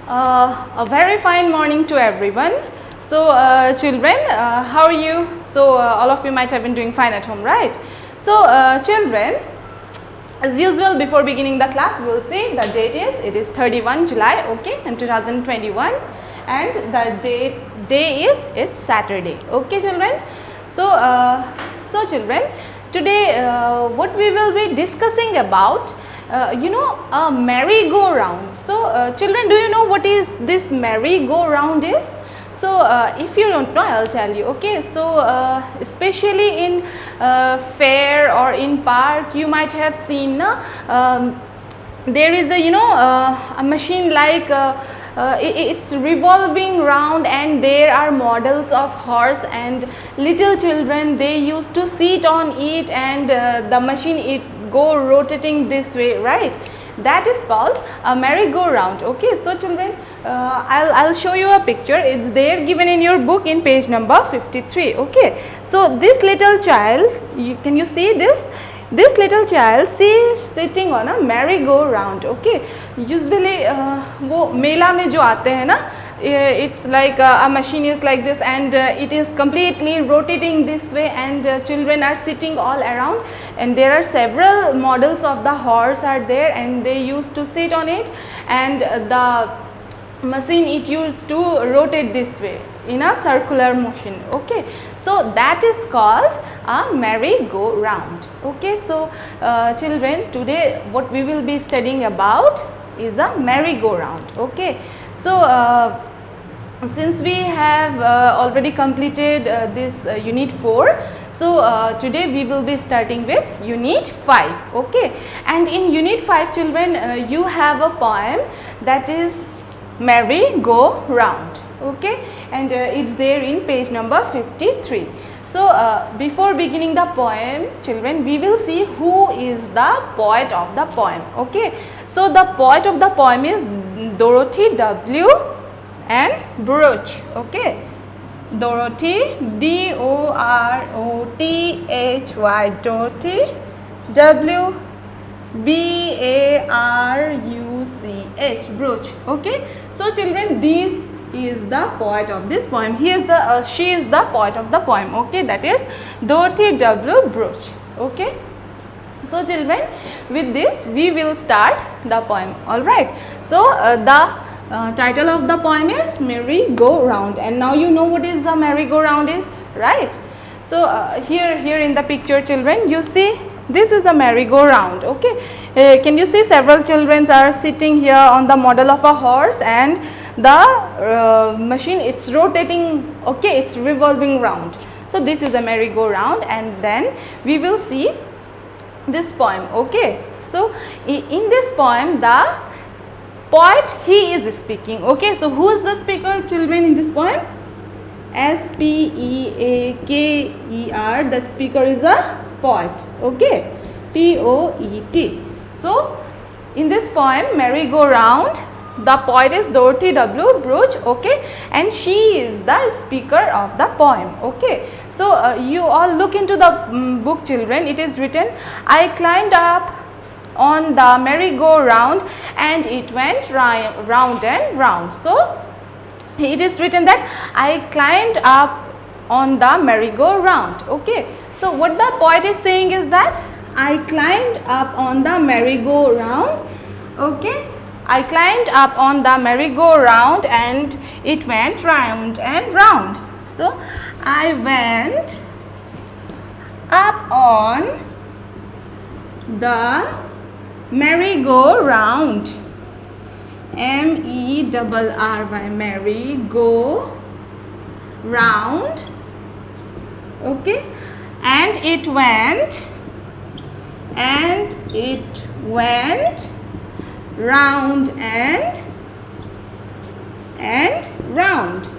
A very fine morning to everyone. So children, how are you? So all of you might have been doing fine at home, right? So children, as usual, before beginning the class, we will see the date is 31 July, okay, in 2021, and the day is it's Saturday, okay, children. So children, today what we will be discussing about, a merry-go-round. So children, do you know what is this merry-go-round is? So if you don't know, I'll tell you, okay. So especially in fair or in park, you might have seen there is a machine like it's revolving round, and there are models of horse, and little children, they used to sit on it, and the machine it go rotating this way, right? That is called a merry-go-round, okay. So children, I'll show you a picture. It's there given in your book in page number 53, okay. So this little child, can you see this? This little child, she is sitting on a merry-go-round, okay. Usually वो मेला में जो आते हैं ना, it's like a machine is like this, and it is completely rotating this way, and children are sitting all around, and there are several models of the horse are there, and they used to sit on it, and the machine it used to rotate this way in a circular motion, okay. So that is called a merry-go-round, okay. So children, today what we will be studying about is a merry-go-round, okay. So since we have already completed this unit 4, so today we will be starting with unit 5, okay. And in unit 5, children, you have a poem that is merry-go-round, okay, and it's there in page number 53. So before beginning the poem, children, we will see who is the poet of the poem, okay. So the poet of the poem is Dorothy W. and Brooch, okay. Dorothy, D-O-R-O-T-H-Y, Dorothy, W B-A-R-U-C-H, Brooch, okay. So children, this is the poet of this poem. He is the she is the poet of the poem, okay, that is Dorothy W. Brooch, okay. So children, with this we will start the poem, alright. So the title of the poem is merry-go-round, and now you know what is a merry-go-round is, right? So here in the picture, children, you see this is a merry-go-round, okay. Can you see several children are sitting here on the model of a horse, and the machine it's rotating, okay, it's revolving round. So this is a merry-go-round, and then we will see this poem, okay. So in this poem, the poet he is speaking, okay. So who is the speaker, children, in this poem? S-P-E-A-K-E-R, the speaker is a poet, okay, P-O-E-T. So in this poem merry-go-round, the poet is Dorothy W. Brooch, okay, and she is the speaker of the poem, okay. So you all look into the book, children. It is written, I climbed up on the merry-go-round, and it went round and round. So it is written that I climbed up on the merry-go-round, okay. So what the poet is saying is that I climbed up on the merry-go-round, okay. I climbed up on the merry-go-round, and it went round and round. So I went up on the merry-go-round, M-E-R-R-Y, merry-go-round, okay, and it went round and round.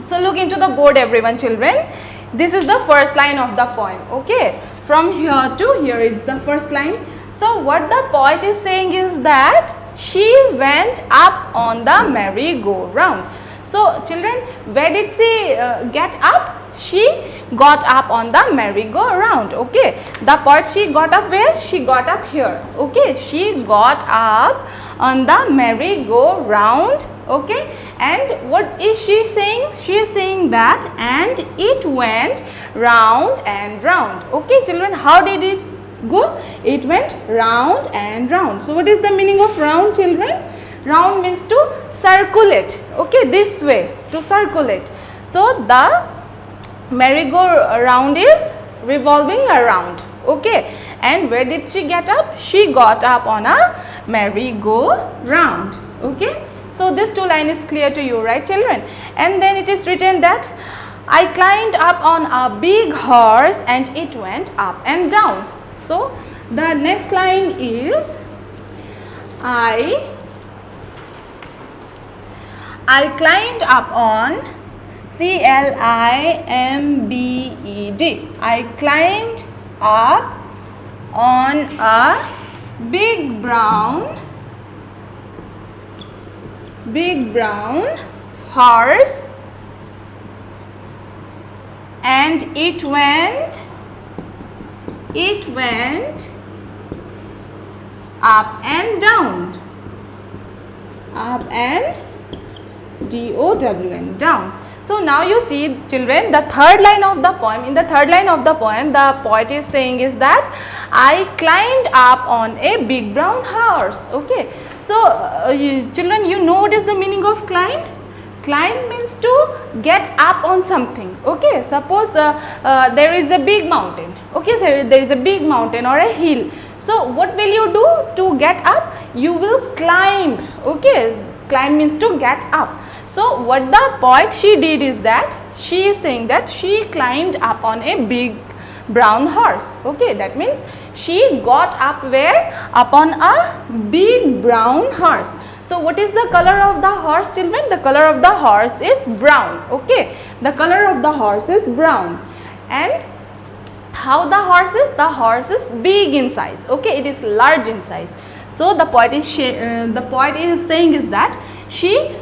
So look into the board, everyone, children. This is the first line of the poem, okay. From here to here, it's the first line. So what the poet is saying is that she went up on the merry-go-round. So children, where did she get up? She got up on the merry-go-round, okay. The poet, she got up where? She got up here, okay. She got up on the merry-go-round. Okay, and what is she saying? She is saying that and it went round and round. Okay children, how did it go? It went round and round. So what is the meaning of round children? Round means to circulate. Okay, this way, to circulate. So the merry-go-round is revolving around. Okay, and where did she get up? She got up on a merry-go-round. Okay, so this two line is clear to you, right children? And then it is written that I climbed up on a big horse and it went up and down. So the next line is I climbed up on CLIMBED. I climbed up on a big brown horse and it went up and down. Up and D-O-W-N, down. So now you see children, the third line of the poem, in the third line of the poem, the poet is saying is that I climbed up on a big brown horse. Okay, so children, you know what is the meaning of climb? Climb means to get up on something. Okay, suppose there is a big mountain. Okay, so there is a big mountain or a hill. So what will you do to get up? You will climb. Okay, climb means to get up. So what the poet she did is that she is saying that she climbed up on a big brown horse. Okay, that means she got up where? Upon a big brown horse. So what is the color of the horse children? The color of the horse is brown. Okay, the color of the horse is brown. And how the horse is? The horse is big in size. Okay, it is large in size. So the poet is saying is that she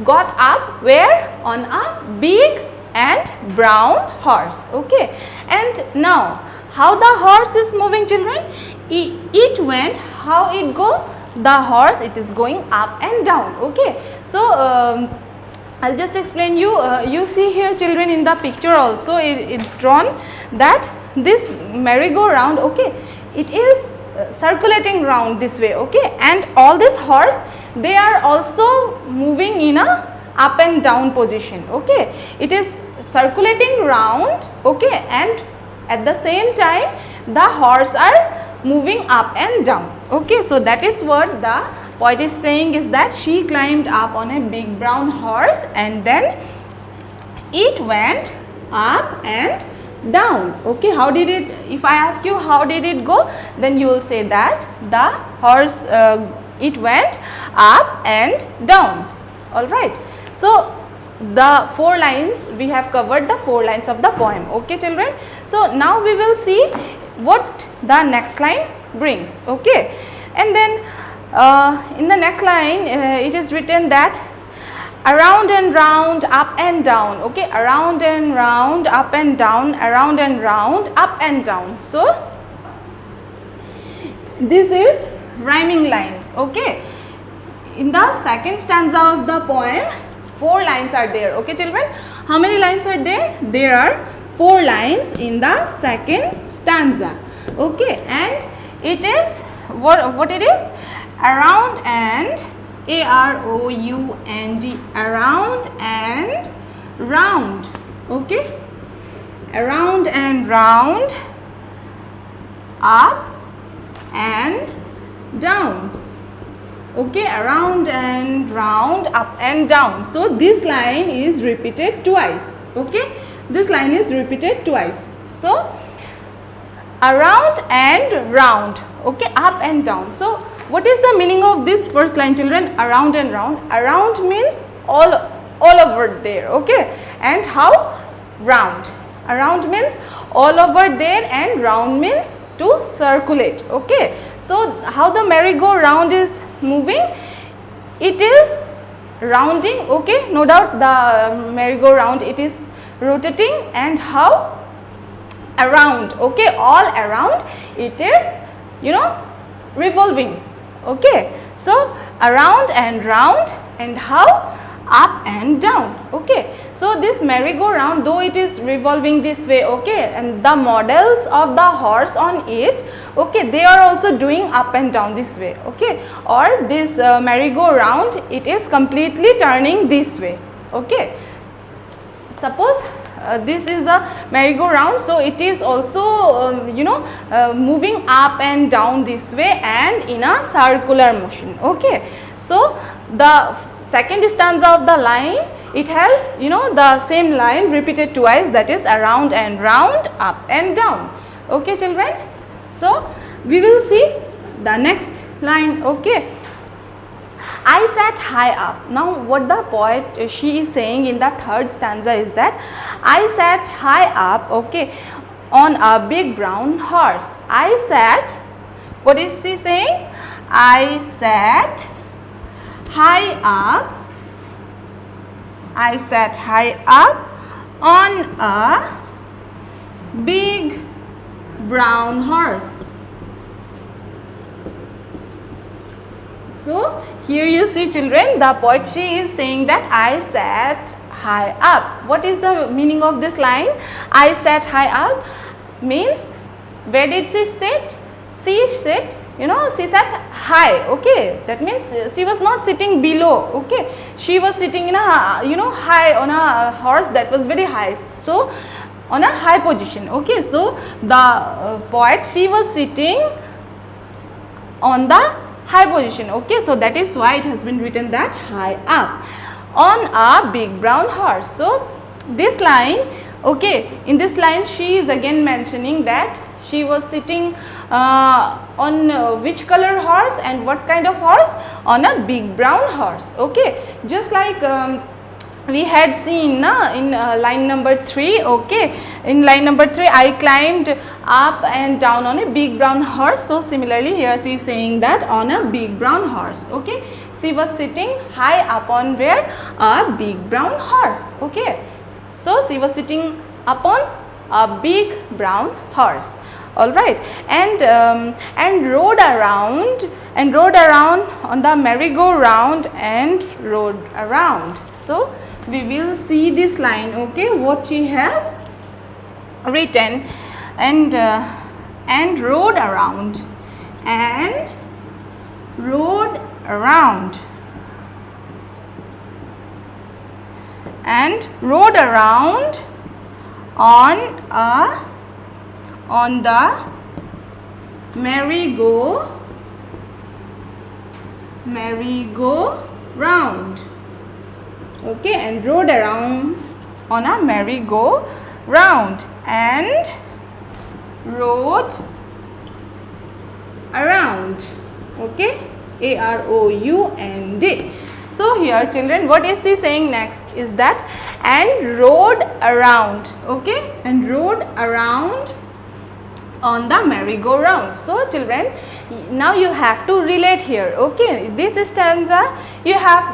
got up where? On a big and brown horse. Okay, and now how the horse is moving children? It went, how it go? The horse, it is going up and down. Okay, so I'll just explain you. You see here children in the picture also it's drawn that this merry-go-round, okay, it is circulating round this way. Okay, and all this horse, they are also moving in a up and down position. Okay, it is circulating round. Okay, and at the same time the horse are moving up and down. Okay, so that is what the poet is saying is that she climbed up on a big brown horse and then it went up and down. Okay, how did it, if I ask you how did it go, then you will say that the horse it went up and down. Alright, so the 4 lines, we have covered the 4 lines of the poem. Okay children, so now we will see what the next line brings. Okay, and then in the next line it is written that around and round, up and down. Okay, around and round, up and down, around and round, up and down. So this is rhyming lines. Okay, in the second stanza of the poem 4 lines are there. Okay children, how many lines are there? There are 4 lines in the second stanza. Okay, and it is what it is? Around and A-R-O-U-N-D, around and round. Okay, around and round, up and down. Okay, around and round, up and down. So this line is repeated twice. Okay, this line is repeated twice. So around and round. Okay, up and down. So what is the meaning of this first line children? Around and round. Around means all over there. Okay, and how? Round. Around means all over there and round means to circulate. Okay, so how the merry-go-round is moving? It is rounding. Okay, no doubt the merry-go-round, it is rotating. And how? Around. Okay, all around it is, you know, revolving. Okay, So around and round, and how? Up and down. Okay, so this merry-go-round, though it is revolving this way, okay, and the models of the horse on it, okay, they are also doing up and down this way, okay, or this merry-go-round, it is completely turning this way. Okay, suppose this is a merry-go-round, so it is also moving up and down this way and in a circular motion. Okay, so the second stanza of the line, it has the same line repeated twice, that is around and round, up and down. Okay children, so we will see the next line. Okay, I sat high up. Now what the poet she is saying in the third stanza is that I sat high up, okay, on a big brown horse. I sat, what is she saying? I sat high up, I sat high up on a big brown horse. So here you see children, the poet she is saying that I sat high up. What is the meaning of this line? I sat high up means where did she sit? She sit, she sat high. Okay, that means she was not sitting below. Okay, she was sitting in a high on a horse that was very high. So on a high position. Okay, so the poet she was sitting on the high position. Okay, so that is why it has been written that high up on a big brown horse. So this line, okay, in this line she is again mentioning that she was sitting on which color horse and what kind of horse? On a big brown horse. Okay, just like we had seen in line number 3. Okay, in line number 3 I climbed up and down on a big brown horse. So similarly here she is saying that on a big brown horse. Okay, she was sitting high up on where? A big brown horse. Okay, so she was sitting upon a big brown horse. All right, and rode around on the merry-go-round and rode around. So we will see this line. Okay, what she has written, and rode around and rode around and rode around on the merry-go-round. Okay, and rode around on a merry-go-round and rode around. Okay, A-R-O-U-N-D. So here children, what is she saying next is that and rode around. Okay, and rode around on the merry-go-round. So children, now you have to relate here. Okay, this stanza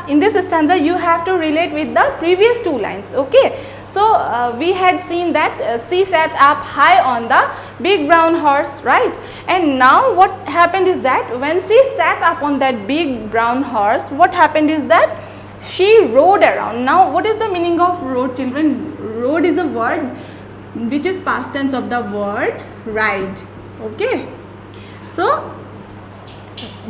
in this stanza you have to relate with the previous two lines. Okay, so we had seen that she sat up high on the big brown horse, right? And now what happened is that when she sat up on that big brown horse, what happened is that she rode around. Now what is the meaning of rode, children? Rode is a word which is past tense of the word ride. Okay, so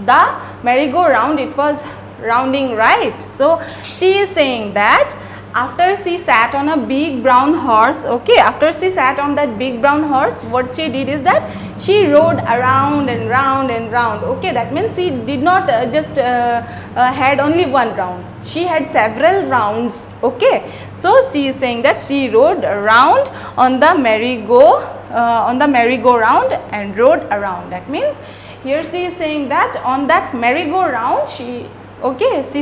the merry-go-round, it was rounding, right? So she is saying that after she sat on a big brown horse, okay, after she sat on that big brown horse, what she did is that she rode around and round and round. Okay, that means she did not just had only one round, she had several rounds. Okay, so she is saying that she rode around on the merry-go-round and rode around. That means here she is saying that on that merry-go-round she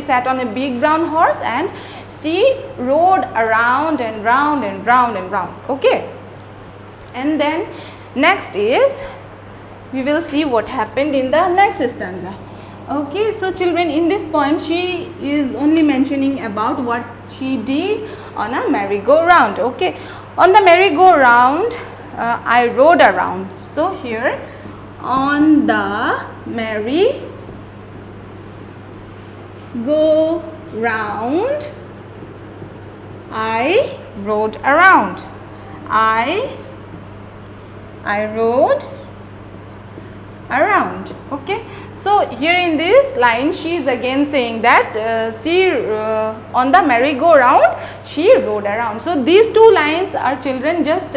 sat on a big brown horse and she rode around and round and round and round. Okay, and then next is we will see what happened in the next stanza. Okay, so children, in this poem she is only mentioning about what she did on a merry-go-round. Okay, on the merry-go-round I rode around. So here on the merry-go-round go round, I rode around. I rode around. Okay, so here in this line she is again saying that on the merry-go-round she rode around. So these two lines are, children, just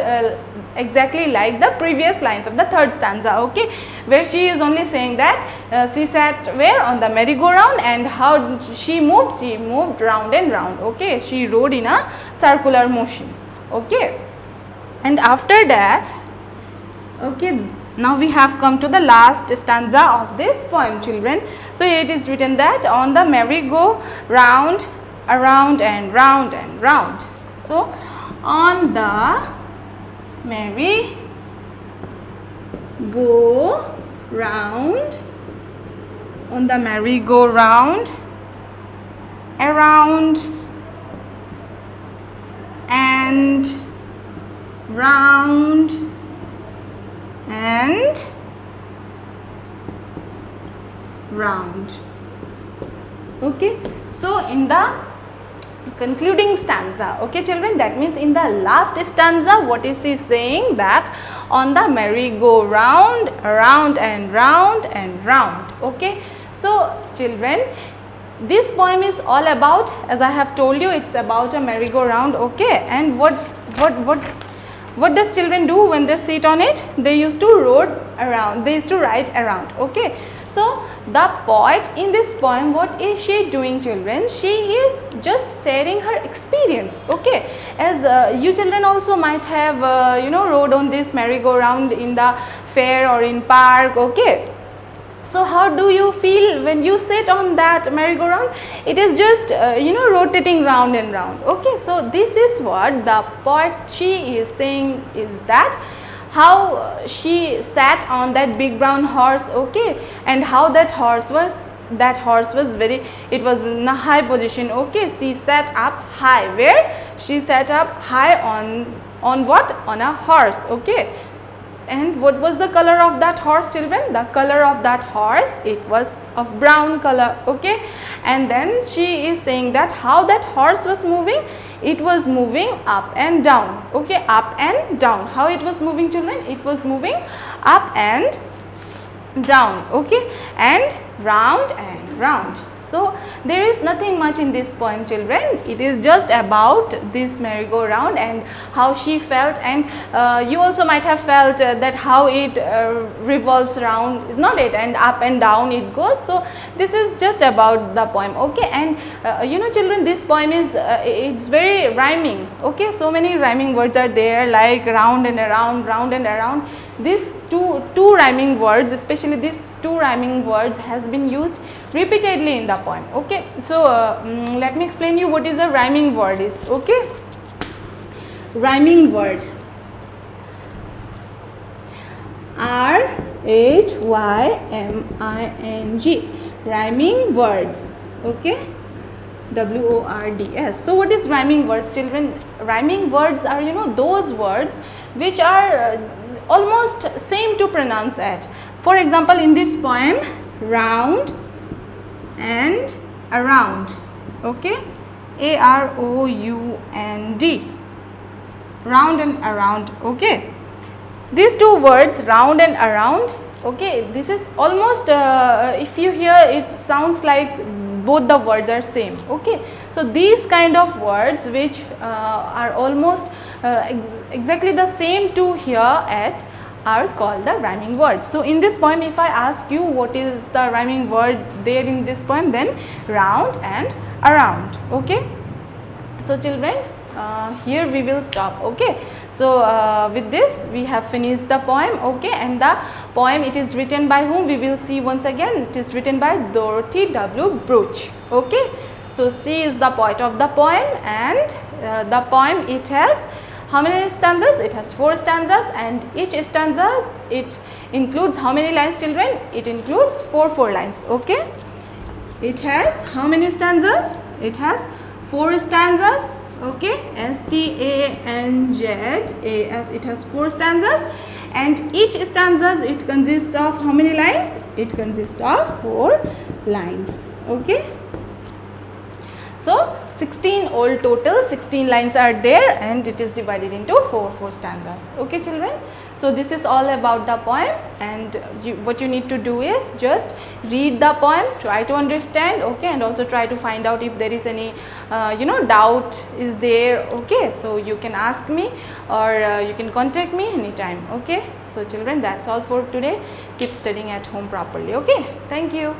exactly like the previous lines of the third stanza, okay, where she is only saying that she sat where, on the merry-go-round, and how she moved round and round. Okay, she rode in a circular motion. Okay, and after that, okay, now we have come to the last stanza of this poem, children. So it is written that on the merry-go-round, around and round and round. So on the merry-go-round, on the merry-go-round, around and round and round. Okay, so in the concluding stanza, okay children, that means in the last stanza, what is he saying? That on the merry-go-round, around and round and round. Okay, so children, this poem is all about, as I have told you, it's about a merry-go-round. Okay, and what does children do when they sit on it? They used to ride around. Okay, so the poet in this poem, what is she doing, children? She is just sharing her experience. Okay, as you children also might have rode on this merry-go-round in the fair or in park. Okay, so how do you feel when you sit on that merry-go-round? It is just rotating round and round. Okay, so this is what the poet, she is saying, is that how she sat on that big brown horse. Okay, and how that horse was very, it was in a high position. Okay, she sat up high. Where? She sat up high on what? On a horse. Okay, and what was the color of that horse, children? The color of that horse, it was of brown color. Okay, and then she is saying that how that horse was moving, it was moving up and down. Okay, up and down. How it was moving, children? It was moving up and down. Okay, and round and round. So there is nothing much in this poem, children. It is just about this merry-go-round and how she felt, and you also might have felt that how it revolves around, is not it, and up and down it goes. So this is just about the poem. Okay, and children, this poem is it's very rhyming. Okay, so many rhyming words are there, like round and around, round and around. These two rhyming words, especially these two rhyming words, has been used repeatedly in the poem. Okay, so let me explain you what is a rhyming word is. Okay, rhyming word, R-H-Y-M-I-N-G, rhyming words. Okay, W-O-R-D-S. So what is rhyming words, children? Rhyming words are those words which are almost same to pronounce at. For example, in this poem, round and around. Okay, A-R-O-U-N-D, round and around. Okay, these two words, round and around. Okay, this is almost if you hear, it sounds like both the words are same. Okay, so these kind of words which are almost exactly the same to hear at are called the rhyming words. So in this poem, if I ask you what is the rhyming word there in this poem, then round and around. Okay, so children, here we will stop. Okay, so with this we have finished the poem. Okay, and the poem, it is written by whom? We will see once again. It is written by Dorothy W. Brooch. Okay, so she is the poet of the poem, and the poem, it has how many stanzas? It has 4 stanzas, and each stanza, it includes how many lines, children? It includes 4 lines. Okay, it has how many stanzas? It has 4 stanzas. Okay, S-T-A-N-Z-A-S, it has 4 stanzas, and each stanzas, it consists of how many lines? It consists of 4 lines. Okay, So 16 all total, 16 lines are there and it is divided into 4 stanzas. Okay children, so this is all about the poem, and what you need to do is just read the poem, try to understand, okay, and also try to find out if there is any doubt is there. Okay, so you can ask me or you can contact me anytime. Okay, so children, that's all for today. Keep studying at home properly. Okay, thank you.